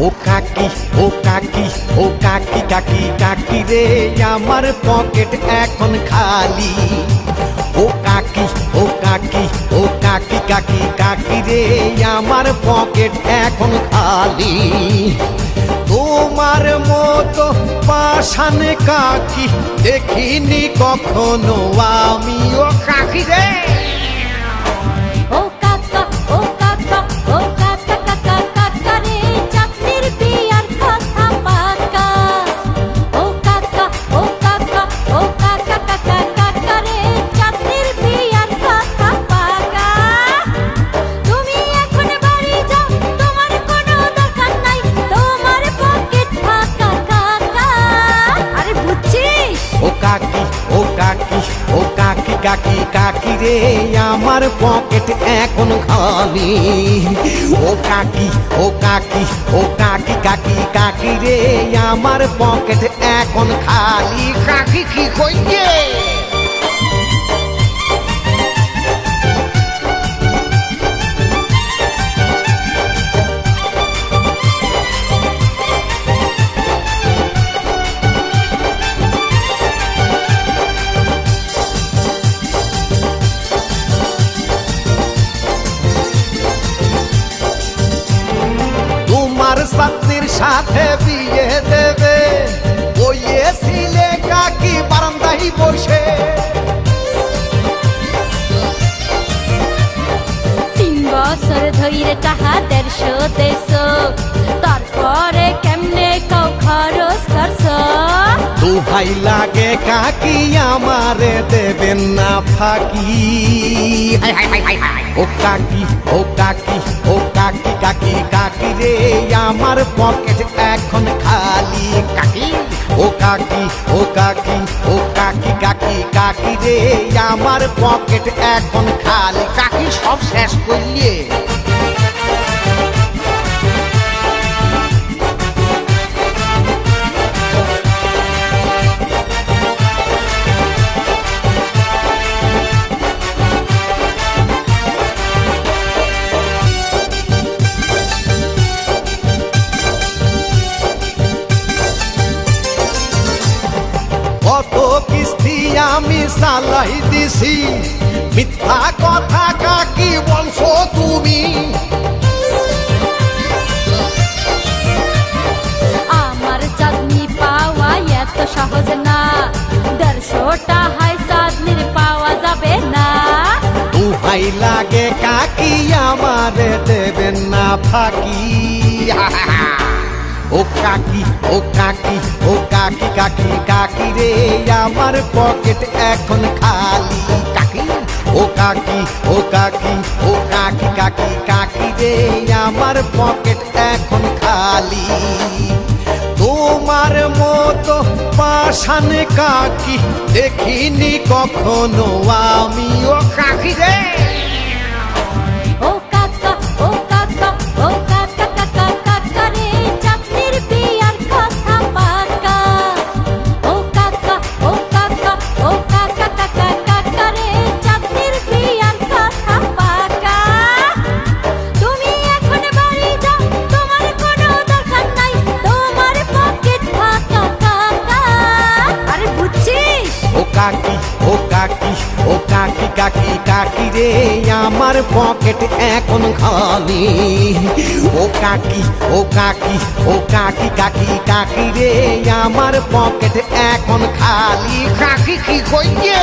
ও কাকি ও কাকি ও কাকি কাকি কাকি রে আমার পকেট এখন খালি। ও কাকি ও কাকি ও কাকি কাকি কাকি রে আমার পকেট এখন খালি। তোমার মতো পাষাণ কাকি দেখিনি কখনো আমি। ও কাকি রে কাকি কাকি রে আমার পকেট এখন খালি। ও কাকি ও কাকি ও কাকি কাকি কাকি রে আমার পকেট এখন খালি। কাকি কি কইছে? সাথীর সাথে বিয়ে দেবে বইয়েছিলে কাকি বারান্দায় বসে। 3 বছর ধরে টাকা 150 তারপরে কেমনে কও খরচ করছ? দোহাই লাগে কাকি আমারে দেবেন না ফাঁকি। ও কাকি ও কাকি ও কাকি কাকি কাকি রে আমার পকেট এখন খালি। কাকি ও কাকি ও কাকি ও কাকি কাকি কাকি রে আমার পকেট এখন খালি। কাকি সব শেষ করলে। কত কিস্তি আমি চালাই দিছি, মিথ্যা কথা কাকি বলছো তুমি। আমার চাঁদনি পাওয়া এত সহজ না, 150 টাকায় চাঁদনির পাওয়া যাবে না। দোহাই লাগে কাকি আমারে দেবেন না ফাঁকি। ও কাকি ও কাকি ও কাকি কাকি কাকি রে আমার পকেট এখন খালি। কাকি ও কাকি ও কাকি ও কাকি কাকি কাকি রে আমার পকেট এখন খালি। তোমার মতো পাষাণ কাকি দেখিনি কখনো আমি। ও কাকি রে কাকি ও কাকি ও কাকি কাকি কাকি রে আমার পকেট এখন খালি। ও কাকি ও কাকি ও কাকি কাকি কাকি রে আমার পকেট এখন খালি। কাকি কি কইছে?